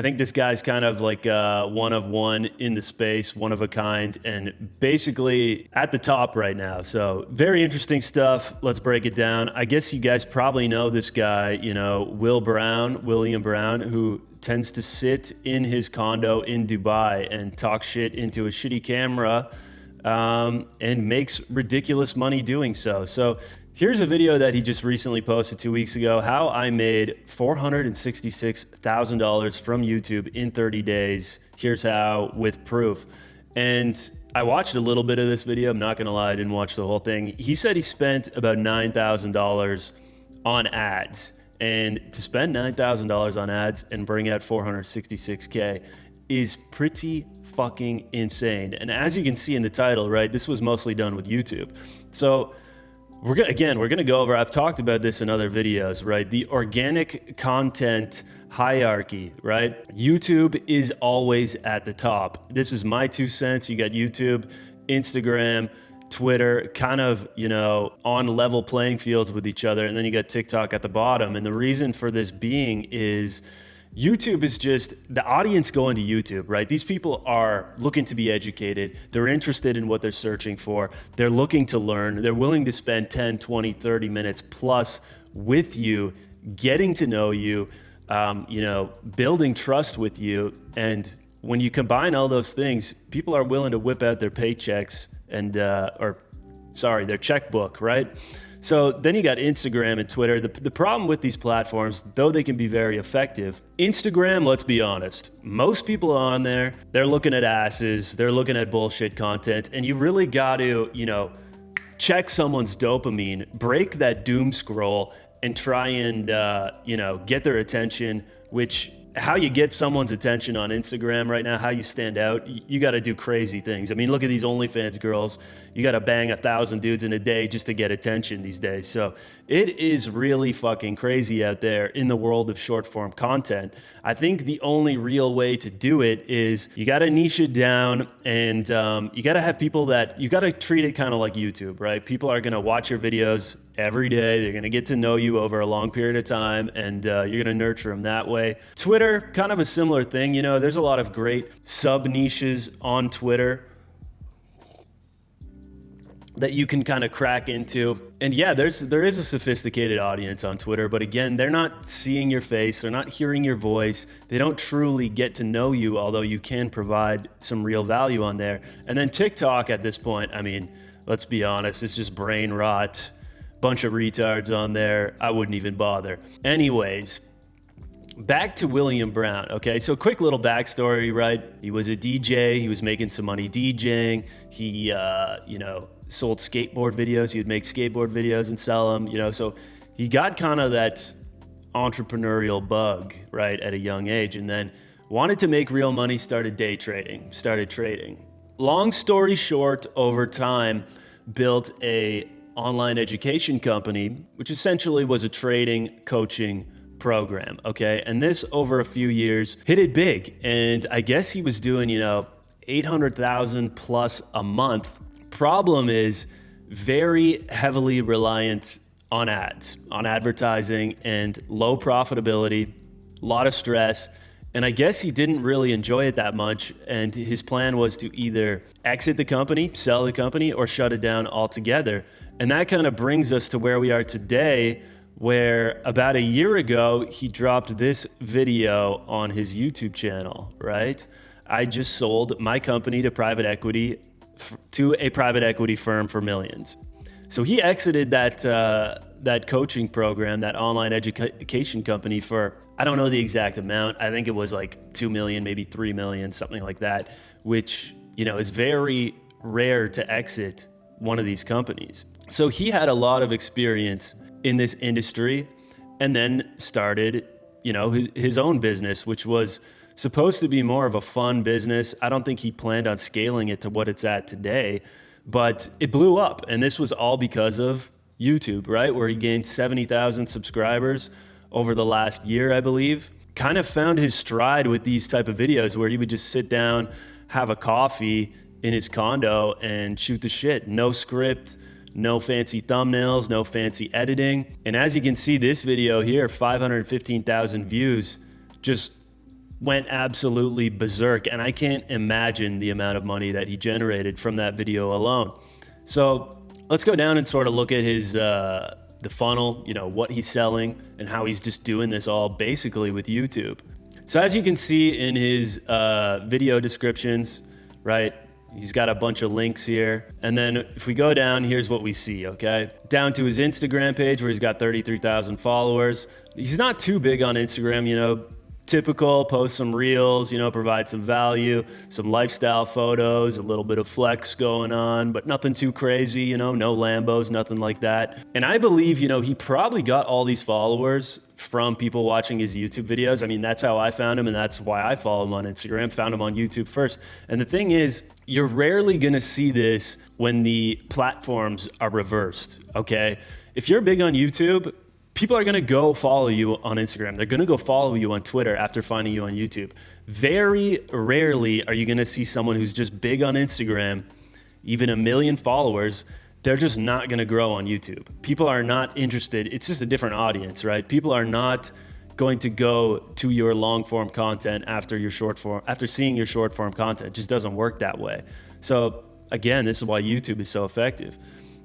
I think this guy's kind of like one of one in the space, one of a kind, and basically at the top right now. So very interesting stuff. Let's break it down. I guess you guys probably know this guy, you know, William Brown, who tends to sit in his condo in Dubai and talk shit into a shitty camera and makes ridiculous money doing so. So here's a video that he just recently posted 2 weeks ago, how I made $466,000 from YouTube in 30 days. Here's how, with proof. And I watched a little bit of this video. I'm not gonna lie, I didn't watch the whole thing. He said he spent about $9,000 on ads. And to spend $9,000 on ads and bring out 466K is pretty fucking insane. And as you can see in the title, right, this was mostly done with YouTube. So we're gonna go over, I've talked about this in other videos, right? The organic content hierarchy, right? YouTube is always at the top. This is my 2 cents. You got YouTube, Instagram, Twitter, kind of, you know, on level playing fields with each other. And then you got TikTok at the bottom. And the reason for this being is YouTube is just the audience going to YouTube, right? These people are looking to be educated. They're interested in what they're searching for. They're looking to learn. They're willing to spend 10, 20, 30 minutes plus with you, getting to know you, you know, building trust with you. And when you combine all those things, people are willing to whip out their paychecks and, their checkbook, right? So then you got Instagram and Twitter. The problem with these platforms, though they can be very effective, Instagram, let's be honest, most people on there, they're looking at asses, they're looking at bullshit content, and you really got to, you know, check someone's dopamine, break that doom scroll, and try and, you know, get their attention, which how you get someone's attention on Instagram right now, how you stand out, you got to do crazy things. I mean, look at these OnlyFans girls. You got to bang 1,000 dudes in a day just to get attention these days. So it is really fucking crazy out there in the world of short form content. I think the only real way to do it is you got to niche it down, and you got to have people that, you got to treat it kind of like YouTube, right? People are going to watch your videos every day. They're going to get to know you over a long period of time, and you're going to nurture them that way. Twitter, kind of a similar thing. You know, there's a lot of great sub niches on Twitter that you can kind of crack into. And yeah, there is a sophisticated audience on Twitter, but again, they're not seeing your face, they're not hearing your voice, they don't truly get to know you, although you can provide some real value on there. And then TikTok at this point, I mean, let's be honest, it's just brain rot. Bunch of retards on there. I wouldn't even bother. Anyways, back to William Brown. Okay, so quick little backstory, right? He was a DJ. He was making some money DJing. He, you know, sold skateboard videos. He would make skateboard videos and sell them. You know, so he got kind of that entrepreneurial bug, right, at a young age, and then wanted to make real money. Started trading. Long story short, over time, built a online education company, which essentially was a trading coaching program, okay? And this, over a few years, hit it big. And I guess he was doing, you know, 800,000 plus a month. Problem is, very heavily reliant on ads, on advertising, and low profitability, a lot of stress. And I guess he didn't really enjoy it that much. And his plan was to either exit the company, sell the company, or shut it down altogether. And that kind of brings us to where we are today, where about a year ago, he dropped this video on his YouTube channel, right? I just sold my company to private equity, to a private equity firm for millions. So he exited that coaching program, that online education company, for, I don't know the exact amount. I think it was like 2 million, maybe 3 million, something like that, which, you know, is very rare to exit one of these companies. So he had a lot of experience in this industry, and then started, you know, his own business, which was supposed to be more of a fun business. I don't think he planned on scaling it to what it's at today, but it blew up. And this was all because of YouTube, right? Where he gained 70,000 subscribers over the last year, I believe. Kind of found his stride with these type of videos where he would just sit down, have a coffee in his condo and shoot the shit. No script, no fancy thumbnails, no fancy editing. And as you can see, this video here, 515,000 views, just went absolutely berserk. And I can't imagine the amount of money that he generated from that video alone. So let's go down and sort of look at his the funnel, what he's selling and how he's just doing this all basically with YouTube. So as you can see in his video descriptions, right, he's got a bunch of links here. And then if we go down, here's what we see, okay? Down to his Instagram page where he's got 33,000 followers. He's not too big on Instagram, typical, post some reels, provide some value, some lifestyle photos, a little bit of flex going on, but nothing too crazy, no Lambos, nothing like that. And I believe, he probably got all these followers from people watching his YouTube videos. I mean, that's how I found him, and that's why I follow him on Instagram, found him on YouTube first. And the thing is, you're rarely gonna see this when the platforms are reversed, okay? If you're big on YouTube, people are gonna go follow you on Instagram. They're gonna go follow you on Twitter after finding you on YouTube. Very rarely are you gonna see someone who's just big on Instagram, even 1 million followers, they're just not gonna grow on YouTube. People are not interested. It's just a different audience, right? People are not going to go to your long form content after seeing your short form content. It just doesn't work that way. So again, this is why YouTube is so effective.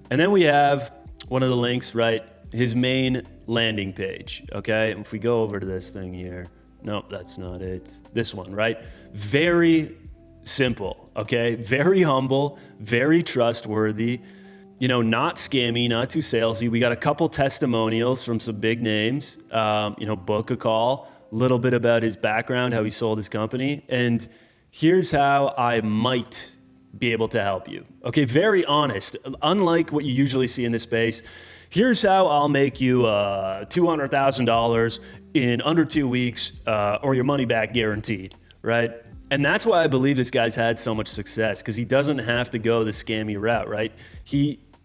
And then we have one of the links, right? His main landing page, okay? If we go over to this thing here, nope, that's not it. This one, right? Very simple, okay? Very humble, very trustworthy, not scammy, not too salesy. We got a couple testimonials from some big names, book a call, a little bit about his background, how he sold his company. And here's how I might be able to help you. Okay, very honest. Unlike what you usually see in this space, here's how I'll make you $200,000 in under 2 weeks or your money back guaranteed, right? And that's why I believe this guy's had so much success, because he doesn't have to go the scammy route, right?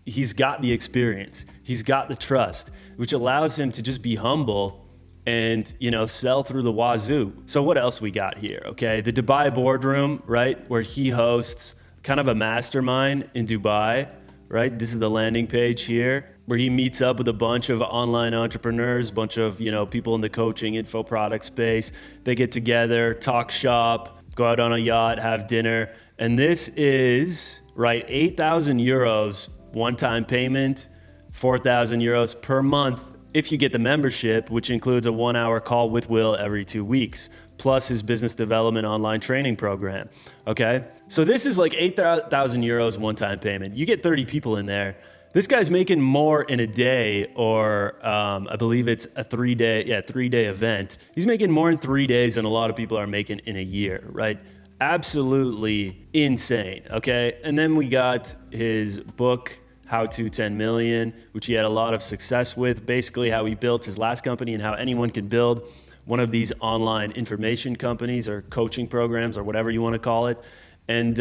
He's got the experience, he's got the trust, which allows him to just be humble and, sell through the wazoo. So what else we got here, okay? The Dubai boardroom, right? Where he hosts kind of a mastermind in Dubai, right? This is the landing page here where he meets up with a bunch of online entrepreneurs, bunch of, people in the coaching info product space. They get together, talk shop, go out on a yacht, have dinner. And this is, right, 8,000 euros one-time payment, 4,000 euros per month if you get the membership, which includes a 1-hour call with Will every 2 weeks, plus his business development online training program, okay? So this is like 8,000 euros one-time payment. You get 30 people in there. This guy's making more in a day, or I believe it's a 3-day event. He's making more in 3 days than a lot of people are making in a year, right? Absolutely insane, okay? And then we got his book, How to 10 Million, which he had a lot of success with, basically how he built his last company and how anyone can build one of these online information companies or coaching programs or whatever you want to call it. And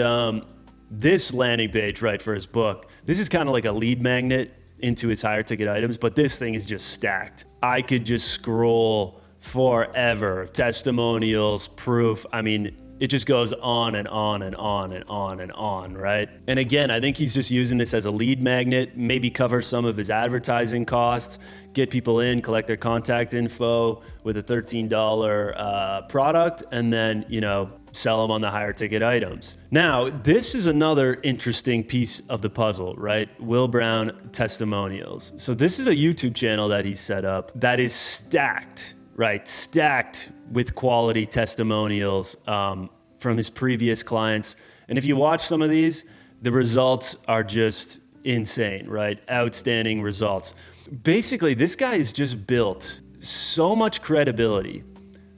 this landing page, right, for his book, this is kind of like a lead magnet into his higher ticket items, but this thing is just stacked. I could just scroll forever. Testimonials, proof. I mean, it just goes on and on and on and on and on, right? And again, I think he's just using this as a lead magnet, maybe cover some of his advertising costs, get people in, collect their contact info with a $13 product, and then, sell them on the higher ticket items. Now, this is another interesting piece of the puzzle, right? Will Brown Testimonials. So this is a YouTube channel that he's set up that is stacked, right? Stacked with quality testimonials from his previous clients. And if you watch some of these, the results are just insane, right? Outstanding results. Basically, this guy has just built so much credibility,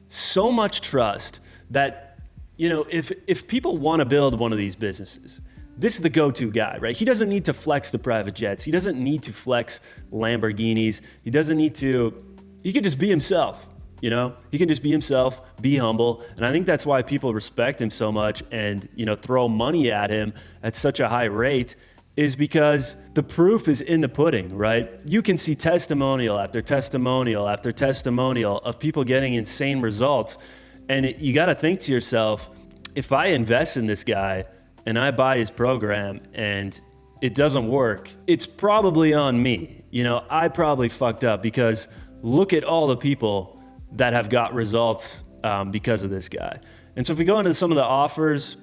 so much trust that, if people want to build one of these businesses, this is the go-to guy, right? He doesn't need to flex the private jets. He doesn't need to flex Lamborghinis. He can just be himself. He can just be himself, be humble. And I think that's why people respect him so much and, throw money at him at such a high rate, is because the proof is in the pudding, right? You can see testimonial after testimonial after testimonial of people getting insane results. And you got to think to yourself, if I invest in this guy and I buy his program and it doesn't work, it's probably on me. I probably fucked up, because look at all the people that have got results because of this guy. And so if we go into some of the offers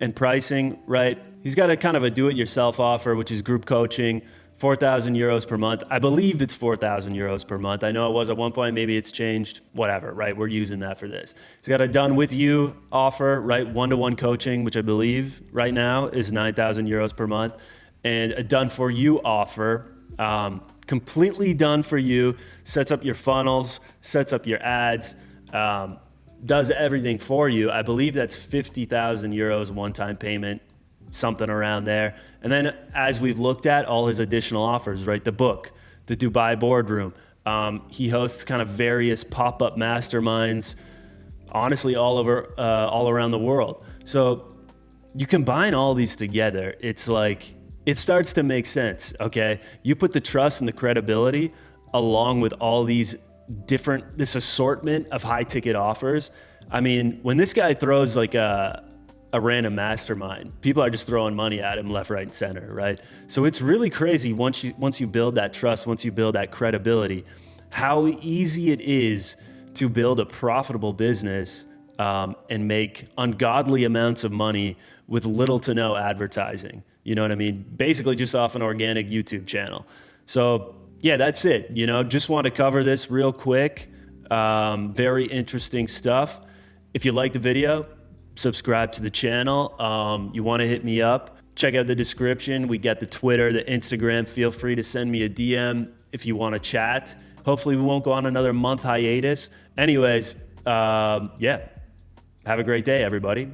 and pricing, right, he's got a kind of a do-it-yourself offer, which is group coaching, 4,000 euros per month. I believe it's 4,000 euros per month. I know it was at one point, maybe it's changed, whatever, right? We're using that for this. He's got a done with you offer, right? One-to-one coaching, which I believe right now is 9,000 euros per month. And a done for you offer, completely done for you, sets up your funnels, sets up your ads, does everything for you. I believe that's 50,000 euros one-time payment, something around there. And then as we've looked at all his additional offers, right? The book, the Dubai boardroom. He hosts kind of various pop-up masterminds, honestly, all around the world. So you combine all these together, it's like, it starts to make sense, okay? You put the trust and the credibility along with all these this assortment of high ticket offers. I mean, when this guy throws like a random mastermind, people are just throwing money at him left, right, and center, right? So it's really crazy once you build that trust, once you build that credibility, how easy it is to build a profitable business and make ungodly amounts of money with little to no advertising. You know what I mean? Basically just off an organic YouTube channel. So yeah, that's it. You know, just want to cover this real quick. Very interesting stuff. If you like the video, subscribe to the channel. You want to hit me up, check out the description. We got the Twitter, the Instagram. Feel free to send me a DM if you want to chat. Hopefully we won't go on another month hiatus. Anyways, yeah, have a great day, everybody.